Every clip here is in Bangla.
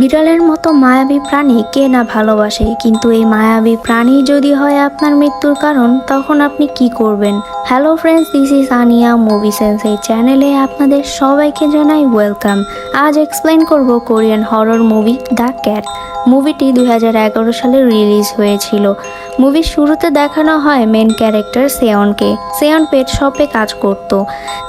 বিড়ালের মতো মায়াবী প্রাণী কে না ভালোবাসে, কিন্তু এই মায়াবী প্রাণী যদি হয় আপনার মৃত্যুর কারণ, তখন আপনি কি করবেন? Hello friends, this is Aniya movie sense. এই চ্যানেলে আপনাদের সবাইকে জানাই ওয়েলকাম। আজ এক্সপ্লেন করব Korean horror movie the cat. মুভিটি 2011 সালে রিলিজ হয়েছিল। মুভির শুরুতে দেখানো হয় মেন ক্যারেক্টার সেয়নকে। সেয়ন পেট শপে কাজ করত।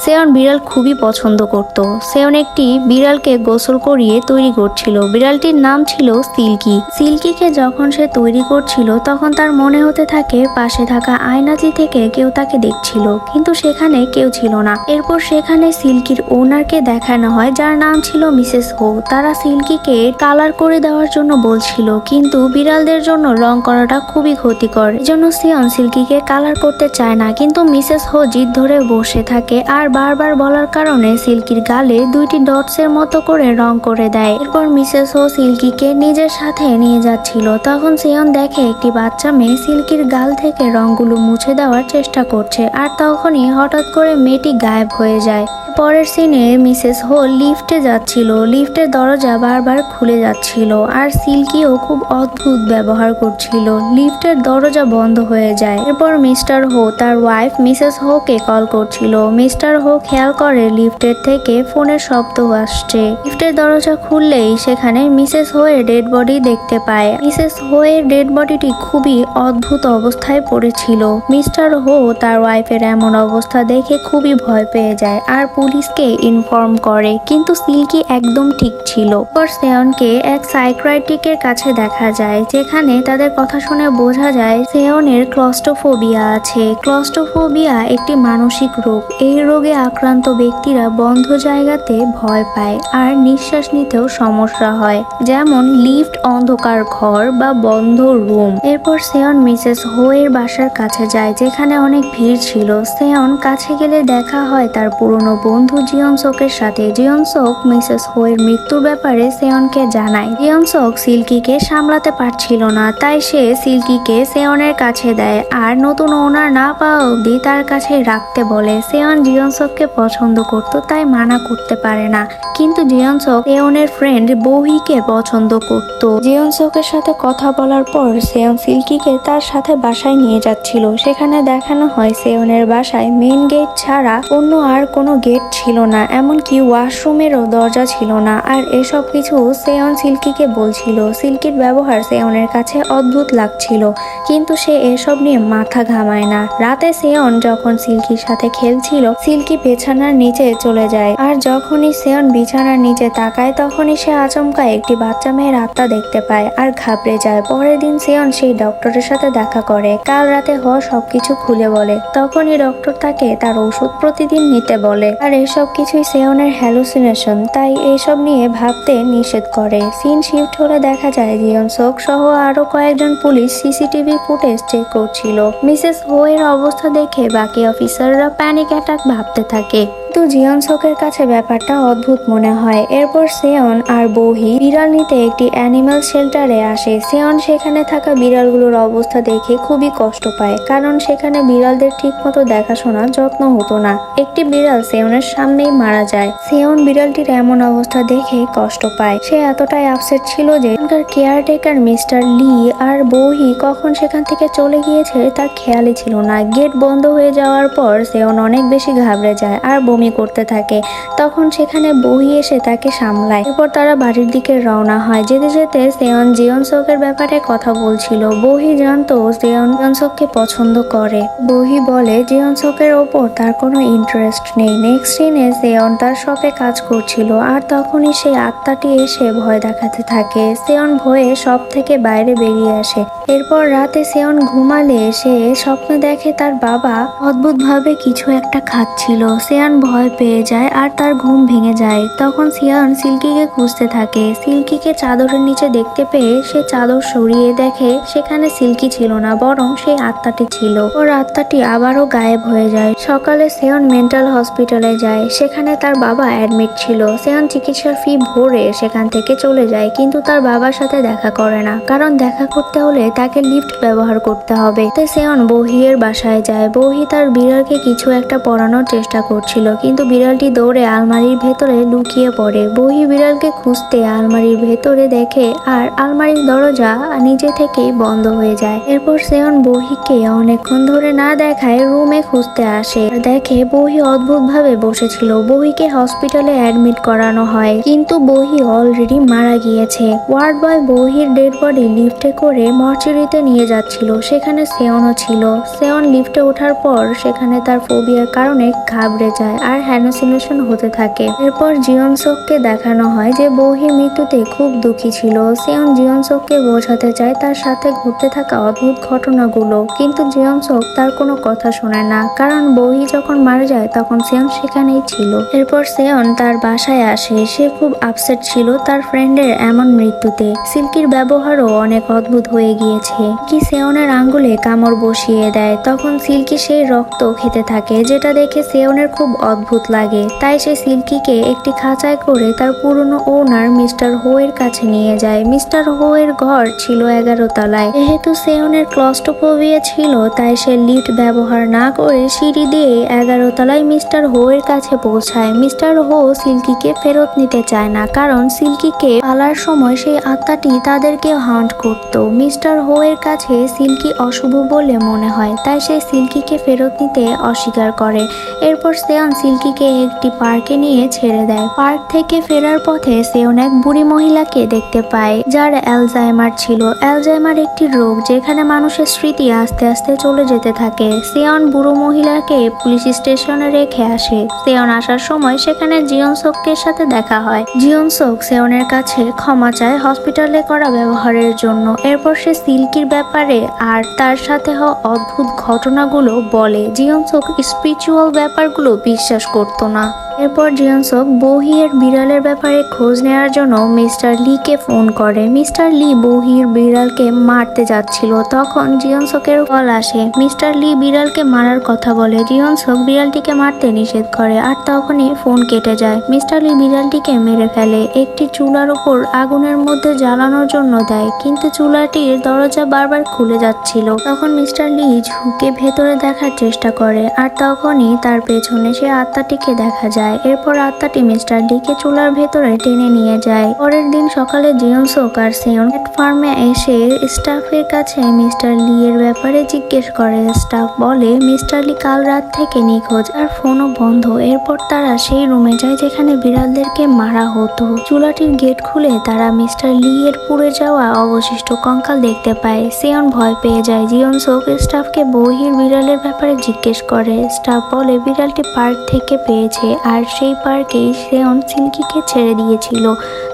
সেয়ন বিড়াল খুবই পছন্দ করত। সেয়ন একটি বিড়ালকে গোসল করিয়ে তৈরি করছিল। বিড়ালটির নাম ছিল সিল্কি। সিল্কিকে যখন সে তৈরি করছিল, তখন তার মনে হতে থাকে পাশে থাকা আয়নাটি থেকে কেউ তাকে দেখছিল, কিন্তু সেখানে কেউ ছিল না। এরপর সেখানে সিল্কির ওনারকে দেখানো হয়, যার নাম ছিল মিসেস হো। তারা সিল্কিকে কালার করে দেওয়ার জন্য বলছিল, কিন্তু বিড়ালদের জন্য রং করাটা খুবই ক্ষতিকর। এজন্য সিয়ন সিল্কিকে কালার করতে চায় না, কিন্তু মিসেস হো জিদ ধরে বসে থাকে আর বারবার বলার কারণে সিল্কির গালে 2টি ডটসের মতো করে রং করে দেয়। এরপর মিসেস হো সিল্কিকে নিজের সাথে নিয়ে যাচ্ছিল। তখন সিয়ন দেখে একটি বাচ্চা মেয়ে সিল্কির গাল থেকে রংগুলো মুছে দেওয়ার চেষ্টা করছে, আর তখনই হঠাৎ করে মেয়েটি গায়েব হয়ে যায়। পরের সিনে মিসেস হো লিফটে যাচ্ছিল। লিফটের দরজা বারবার খুলে যাচ্ছিল, আর সিল্কিও খুব অদ্ভুত ব্যবহার করছিল। লিফটের দরজা বন্ধ হয়ে যায়। এরপর মিস্টার হো তার ওয়াইফ মিসেস হোকে কল করছিল। মিস্টার হো খেয়াল করে লিফটের থেকে ফোনের শব্দ আসছে। লিফটের দরজা খুললেই সেখানে মিসেস হো এর ডেড বডি দেখতে পায়। মিসেস হো এর ডেড বডিটি খুবই অদ্ভুত অবস্থায় পড়েছিল। মিস্টার হো তার ওয়াইফের এমন অবস্থা দেখে খুবই ভয় পেয়ে যায় আর পুলিশকে ইনফর্ম করে, কিন্তু সিল্কি একদম ঠিক ছিল। পর সেয়নকে এক সাইকিয়াট্রিকের কাছে দেখা যায়, যেখানে তাদের কথা শুনে বোঝা যায় সেয়নের ক্লস্ট্রোফোবিয়া আছে। ক্লস্ট্রোফোবিয়া একটি মানসিক রোগ। এই রোগে আক্রান্ত ব্যক্তিরা বন্ধ জায়গাতে ভয় পায় আর নিঃশ্বাস নিতেও সমস্যা হয়, যেমন লিফট, অন্ধকার ঘর বা বন্ধ রুম। এরপর সেয়ন মিসেস হো এর বাসার কাছে যায়, যেখানে অনেক ভিড় ছিল। সেয়ন কাছে গেলে দেখা হয় তার পুরনো বন্ধু জিয়নসোকের সাথে। জিয়নসোক মিসেস হো এর মৃত্যুর ব্যাপারে সেয়নকে জানায়। জিয়নসোক সিল্কিকে সামলাতে পারছিল না, তাই সে সিল্কিকে সেয়নের কাছে দেয় আর নতুন ওনার না পাওয়া অবধি তার কাছে রাখতে বলে। সেয়ন জিয়নসোককে পছন্দ করত, তাই মানা করতে পারে না, কিন্তু জিয়নসোক সেয়নের ফ্রেন্ড বৌহিকে পছন্দ করত। জিয়নসোকের সাথে কথা বলার পর সেয়ন সিল্কিকে তার সাথে বাসায় নিয়ে যাচ্ছিল। সেখানে দেখানো হয় সেয়নের বাসায় মেন গেট ছাড়া অন্য আর কোনো গেট ছিল না, এমনকি ওয়াশরুমেরও দরজা ছিল না। আর এসব কিছু সেয়ন সিল্কিকে বলছিল। সিল্কির ব্যবহার সেয়নের কাছে অদ্ভুত লাগছিল, কিন্তু সে এসব নিয়ে মাথা ঘামায় না। রাতে সেয়ন যখন সিল্কির সাথে খেলছিল, সিল্কি বিছানার নিচে চলে যায়, আর যখনই সেয়ন বিছানার নিচে তাকায়, তখনই সে আচমকা একটি বাচ্চা মেয়ের আত্মা দেখতে পায় আর ঘাবড়ে যায়। পরের দিন সেয়ন সেই ডক্টরের সাথে দেখা করে। কাল রাতে হওয়া সবকিছু খুলে বলে। তখনই ডক্টর তাকে তার ওষুধ প্রতিদিন নিতে বলে, আর এসব কিছুই সেয়নের হ্যালুসিনেশন, তাই এসব নিয়ে ভাবতে নিষেধ করে। সিন শিফট হলে দেখা যায় জিয়নসোক সহ আরো কয়েকজন পুলিশ সিসিটিভি ফুটেজ চেক করছিল। মিসেস হো এর অবস্থা দেখে বাকি অফিসাররা প্যানিক অ্যাটাক ভাবতে থাকে, কিন্তু জিয়নসোকের কাছে ব্যাপারটা অদ্ভুত মনে হয়। এরপর সেয়ন আর বৌহি বিড়াল নিতে একটি অ্যানিমাল শেল্টারে আসে। সেয়ন সেখানে থাকা বিড়ালগুলোর অবস্থা দেখে খুবই কষ্ট পায়, কারণ সেখানে বিড়ালদের ঠিক মতো দেখাশোনা যত্ন হতো না। একটি বিড়াল সেয়নের সামনেই মারা যায়। সেয়ন বিড়ালটির এমন অবস্থা দেখে কষ্ট পায়। সে এতটাই আপসেট ছিল যে এখানকার কেয়ারটেকার মিস্টার লি আর বৌহি কখন সেখান থেকে চলে গিয়েছে তার খেয়ালই ছিল না। গেট বন্ধ হয়ে যাওয়ার পর সেয়ন অনেক বেশি ঘাবড়ে যায় আর বমি করতে থাকে। তখন সেখানে বৌহি এসে তাকে সামলায়। এরপর তারা বাড়ির দিকে রওনা হয়। যেতে যেতে সেয়ন জিয়নসোকের ব্যাপারে কথা বলছিল। বৌহি জানতো সেয়ন জিয়নসোককে পছন্দ করে। বৌহি বলে জিয়নসোকের ওপর তার কোনো ইন্টারেস্ট নেই। নেক্সট সিনে সেয়ন তার শপে কাজ করছিল, আর তখনই সেই আত্মাটি এসে ভয় দেখাতে থাকে। সেয়ন ভয়ে শপ থেকে বাইরে বেরিয়ে আসে। এরপর রাতে সেয়ন ঘুমালে সে স্বপ্নে দেখে তার বাবা অদ্ভুতভাবে কিছু একটা খাচ্ছিল। সেয়ন ভয় পেয়ে যায় আর তার ঘুম ভেঙে যায়। তখন সেয়ন সিল্কিকে খুঁজতে থাকে। সিল্কিকে চাদরের নিচে দেখতে পেয়ে সে চাদর সরিয়ে দেখে সেখানে সিল্কি ছিল না, বরং সেই আত্মাটি ছিল। ওর আত্মাটি আবারও গায়েব হয়ে যায়। সকালে সেয়ন মেন্টাল হসপিটালে যায়। সেখানে তার বাবা অ্যাডমিট ছিল। সেয়ন চিকিৎসার ফি ভরে সেখান থেকে চলে যায়, কিন্তু তার বাবার সাথে দেখা করে না, কারণ দেখা করতে হলে তাকে লিফট ব্যবহার করতে হবে। তাই সেয়ন বৌহির বাসায় যায়। বৌহি তার বিড়ালকে কিছু একটা পড়ানোর চেষ্টা করছিল, কিন্তু বিড়ালটি দৌড়ে আলমারির ভেতরে লুকিয়ে পড়ে। বহি বিড়ালকে খুঁজতে আলমারির ভেতরে দেখে আর আলমারির দরজা নিজে থেকেই বন্ধ হয়ে যায়। এরপর সেয়ন বহিকে অনেকক্ষণ ধরে না দেখায় রুমে খুঁজতে আসে, দেখে বহি অদ্ভুত ভাবে বসেছিল। বহিকে হসপিটালে অ্যাডমিট করানো হয়, কিন্তু বহি অলরেডি মারা গিয়েছে। ওয়ার্ড বয় বহির ডেড বডি লিফটে করে মর্চুরিতে নিয়ে যাচ্ছিল। সেখানে সেয়নও ছিল। সেয়ন লিফটে ওঠার পর সেখানে তার ফোবিয়ার কারণে ঘাবড়ে যায় আর হ্যালুসিনেশন হতে থাকে। এরপর জিয়ন সোককে দেখানো হয় যে বহির মৃত্যুতে খুব দুঃখী ছিল। সেয়ন জিয়ন সোককে বোঝাতে চায় তার সাথে ঘটতে থাকা অদ্ভুত ঘটনাগুলো, কিন্তু জিয়ন সোক তার কোনো কথা শোনে না, কারণ বহি যখন মারা যায় তখন সেয়ন সেখানেই ছিল। এরপর সেয়ন তার বাসায় আসে। সে খুব আপসেট ছিল তার ফ্রেন্ডের এমন মৃত্যুতে। সিল্কির ব্যবহারও অনেক অদ্ভুত হয়ে গিয়েছে। কি সেয়নের আঙ্গুলে কামড় বসিয়ে দেয়, তখন সিল্কি সেই রক্ত খেতে থাকে, যেটা দেখে সেয়নের খুব অদ্ভুত লাগে। তাই সে সিল্কিকে একটি খাঁচায় করে তার পুরনো ওনার মিস্টার হো এর কাছে নিয়ে যায়। মিস্টার হো এর ঘর ছিল 11 তলায়। যেহেতু সেয়নের ক্লস্ট্রোফোবিয়া ছিল, তাই সে লিফট ব্যবহার না করে সিঁড়ি দিয়ে 11 তলায় মিস্টার হো এর কাছে পৌঁছায়। মিস্টার হো সিল্কিকে ফেরত নিতে চায় না, কারণ সিল্কিকে পালার সময় সেই আত্মাটি তাদেরকে হান্ট করত। মিস্টার হো এর কাছে সিল্কি অশুভ বলে মনে হয়, তাই সে সিল্কিকে ফেরত নিতে অস্বীকার করে। এরপর সেয়ন সিল্কিকে একটি পার্কে নিয়ে ছেড়ে দেয়। পার্ক থেকে ফেরার পথে সেয়ন এক বুড়ি মহিলাকে দেখতে পায় যার অ্যালজাইমার ছিল। অ্যালজাইমার একটি রোগ যেখানে মানুষের স্মৃতি আস্তে আস্তে চলে যেতে থাকে। সেয়ন বুড়ো মহিলাকে পুলিশ স্টেশনে রেখে আসে। সেয়ন আসার সময় সেখানে জিয়ন সোকের সাথে দেখা হয়। জিয়ন সোক সেয়নের কাছে ক্ষমা চায় হসপিটালে করা ব্যবহারের জন্য। এরপর সে সিল্কির ব্যাপারে আর তার সাথে হওয়া অদ্ভুত ঘটনাগুলো বলে। জিয়ন সোক স্পিরিচুয়াল ব্যাপারগুলো বিশ্বাস করতো না। এরপর জিয়ন সোক বহির বিড়ালের ব্যাপারে খোঁজ নেওয়ার জন্য মিস্টার লিকে ফোন করে। মিস্টার লি বহির বিড়ালকে মারতে যাচ্ছিল, তখন জিয়ন সোকের কল আসে। মিস্টার লি বিড়ালকে মারার কথা বলে। জিয়ন সোক বিড়ালটিকে মারতে নিষেধ করে, আর তখনই ফোন কেটে যায়। মিস্টার লি বিড়ালটিকে মেরে ফেলে। একটি চুলার উপর আগুনের মধ্যে জ্বালানোর জন্য দেয়, কিন্তু চুলাটির দরজা বারবার খুলে যাচ্ছিল। তখন মিস্টার লি ঝুঁকে ভেতরে দেখার চেষ্টা করে, আর তখনই তার পেছনে সে আত্মাটিকে দেখা যায়। এরপর আত্মাটি মিস্টার লিকে চুলার ভেতরে টেনে নিয়ে যায়। পরের দিন সকালে জিয়ন সোক আর সেয়ন ফার্মে এসে স্টাফের কাছে মিস্টার লি এর ব্যাপারে জিজ্ঞেস করে। স্টাফ বলে মিস্টার লি কাল রাত থেকে নিখোঁজ, আর ফোনও বন্ধ। এরপর তারা সেই রুমে যায় যেখানে বিড়ালদেরকে মারা হতো। চুলাটির গেট খুলে তারা মিস্টার লি এর পুড়ে যাওয়া অবশিষ্ট কঙ্কাল দেখতে পায়। সেয়ন ভয় পেয়ে যায়। জিয়ন সোক স্টাফকে বহির বিড়ালের ব্যাপারে জিজ্ঞেস করে। স্টাফ বলে বিড়ালটি পার্ক থেকে পেয়েছে, আর সেই পার্কেই সেয়ন সিল্কিকে ছেড়ে দিয়েছিল।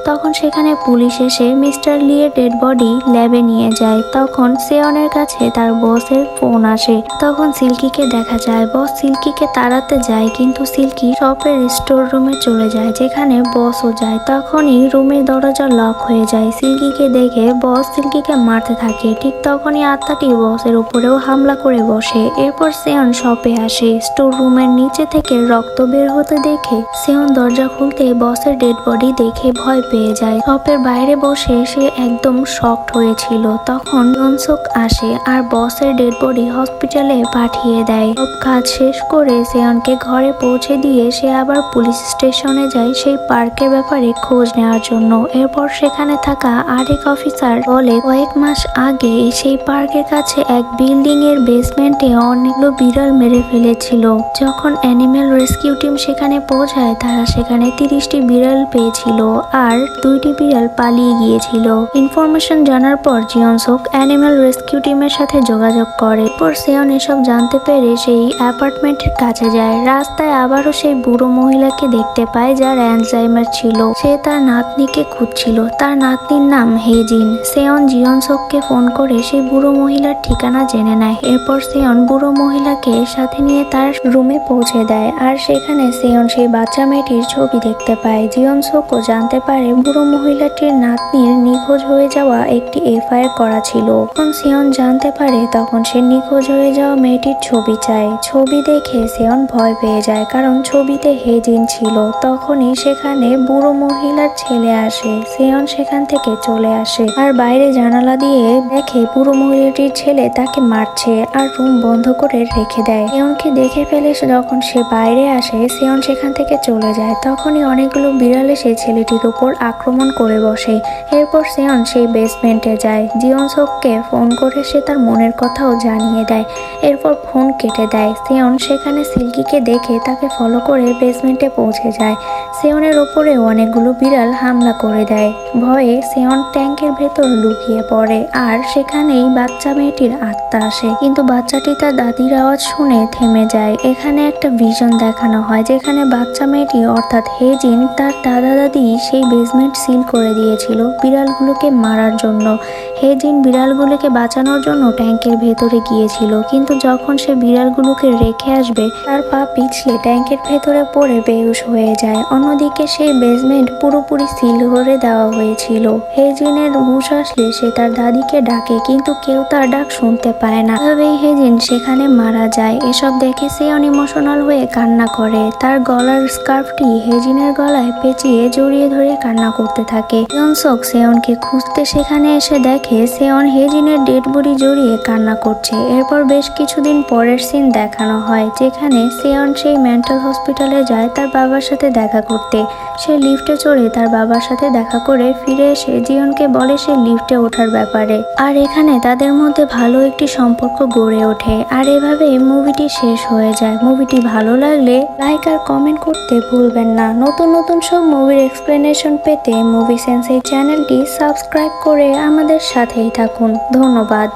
তখন সেখানে পুলিশ এসে মিস্টার লি এর ডেড বডি ল্যাবে নিয়ে যায়। তখন সেয়নের কাছে তার বসের ফোন আসে। তখন সিল্কিকে দেখা যায়। বস সিল্কিকে তাড়াতে যায়, কিন্তু সিল্কি শপের স্টোর রুমে চলে যায়, যেখানে বসও যায়। তখনই রুমের দরজা লক হয়ে যায়। সিল্কিকে দেখে বস সিল্কিকে মারতে থাকে। ঠিক তখনই আত্মাটি বসের উপরেও হামলা করে বসে। এরপর সেয়ন শপে আসে। স্টোর রুমের নিচে থেকে রক্ত বের হতে দেখে সেয়ন দরজা খুলতে বসের ডেড বডি দেখে ভয় পেয়ে যায়। শপের বাইরে বসে সে একদম শকড হয়েছিল। তখন জিয়ন সোক আসে আর বসের ডেড বডি হসপিটালে পাঠিয়ে দেয়। সব কাজ শেষ করে সেয়নকে ঘরে পৌঁছে দিয়ে সে আবার পুলিশ স্টেশনে যায় সেই পার্কের ব্যাপারে খোঁজ নেওয়ার জন্য। এরপর সেখানে থাকা আরেক অফিসার বলে কয়েক মাস আগে সেই পার্কের কাছে এক বিল্ডিং এর বেসমেন্টে অনেকগুলো বিড়াল মেরে ফেলেছিল। যখন অ্যানিমেল রেস্কিউ টিম সেখানে পৌঁছায়, তারা সেখানে 30টি বিড়াল পেয়েছিল আর 2টি বিড়াল পালিয়ে গিয়েছিল। ইনফরমেশন জানার পর জিয়ন সোক অ্যানিমেল রেস্কিউ টিমের সাথে যোগাযোগ করে। এরপর সেয়ন এসব জানতে পেরে সেই অ্যাপার্টমেন্টের কাছে যায়। রাস্তায় আবারও সেই বুড়ো মহিলাকে দেখতে পায় যার অ্যালজাইমার ছিল। সে তার নাতনিকে খুঁজছিল। তার নাতনির নাম হেজিন। সেয়ন জিয়ন সোককে ফোন করে সেই বুড়ো মহিলার ঠিকানা জেনে নেয়। এরপর সেয়ন বুড়ো মহিলাকে সাথে নিয়ে তার রুমে পৌঁছে দেয়, আর সেখানে সেয়ন সেই বাচ্চা মেয়েটির ছবি দেখতে পায়। জিয়ন সোকও জানতে পারে বুড়ো মহিলাটির নাতনির নিখোঁজ হয়ে যাওয়া একটি এফআইআর করা ছিল। যখন সেয়ন জানতে পারে, তখন সে নিখোঁজ হয়ে যাওয়া মেয়েটির ছবি চায়। ছবি দেখে সেয়ন ভয় পেয়ে যায়, কারণ ছবিতে হেজিন ছিল। তখনই সেখানে বুড়ো মহিলার ছেলে আসে। সেয়ন সেখান থেকে চলে আসে আর বাইরে জানালা দিয়ে দেখে বুড়ো মহিলাটির ছেলে তাকে মারছে আর রুম বন্ধ করে রেখে দেয়। সেয়নকে দেখে ফেলে। যখন সে বাইরে আসে, সেয়ন সেখান থেকে চলে যায়। তখনই অনেকগুলো বিড়াল এসে ছেলেটির উপর আক্রমণ করে বসে। এরপর সেয়ন সেই বেসমেন্টে যায়। জিওন সোককে ফোন করে সে তার মনের কথাও জানিয়ে দেয়। এরপর ফোন কেটে দেয়। সেয়ন সেখানে সিল্কিকে দেখে তাকে ফলো করে বেসমেন্টে পৌঁছে যায়। সেয়নের ওপরে অনেকগুলো বিড়াল হামলা করে দেয়। ভয়ে সেয়ন ট্যাঙ্কের ভেতর লুকিয়ে পড়ে আর সেখানেই বাচ্চা মেয়েটির আত্মা আসে। কিন্তু বাচ্চাটি তার দাদির আওয়াজ শুনে থেমে যায়। এখানে একটা ভিশন দেখানো হয় যেখানে বাচ্চা মেয়েটি অর্থাৎ হেজিন তার দাদা দাদি সেই বেসমেন্ট সিল করে দিয়েছিল বিড়ালগুলোকে মারার জন্য। হেজিন বিড়ালগুলোকে বাঁচানোর জন্য ট্যাঙ্কের ভেতরে গিয়েছিল, কিন্তু যখন সে বিড়ালগুলোকে রেখে আসবে তার পা পিছলে ট্যাঙ্কের ভেতরে পড়ে বেহুশ হয়ে যায়। অন্যদিকে সেই বেসমেন্ট পুরোপুরি সিল করে দেওয়া হয়েছিল। হেজিনের হুঁশ আসলে সে তার দাদিকে ডাকে, কিন্তু কেউ তার ডাক শুনতে পায় না। এভাবেই হেজিন সেখানে মারা যায়। এসব দেখে সেয়ন ইমোশনাল হয়ে কান্না করে। তার গলার স্কার্ফটি হেজিনের গলায় পেঁচিয়ে জড়িয়ে ধরে কান্না করতে থাকে। ইয়নসক সেয়নকে খুঁজতে সেখানে এসে দেখে সেয়ন হেজিনের ডেড বডি জড়িয়ে কান্না করছে। এরপর বেশ কিছুদিন পরের সিন দেখানো হয় যেখানে সেয়ন সেই মেন্টাল হসপিটালে যায় তার বাবার সাথে দেখা করতে। সে লিফটে চড়ে তার বাবার সাথে দেখা করে ফিরে এসে জিয়নকে বলে সে লিফটে ওঠার ব্যাপারে। আর এখানে তাদের মধ্যে ভালো একটি সম্পর্ক গড়ে ওঠে। আর এভাবে মুভিটি শেষ হয়ে যায়। মুভিটি ভালো লাগলে লাইক আর কমেন্ট করতে ভুলবেন না। নতুন নতুন সব মুভির এক্সপ্লেনেশন পেতে মুভি সেন্স এই চ্যানেলটি সাবস্ক্রাইব করে আমাদের সাথেই থাকুন। ধন্যবাদ।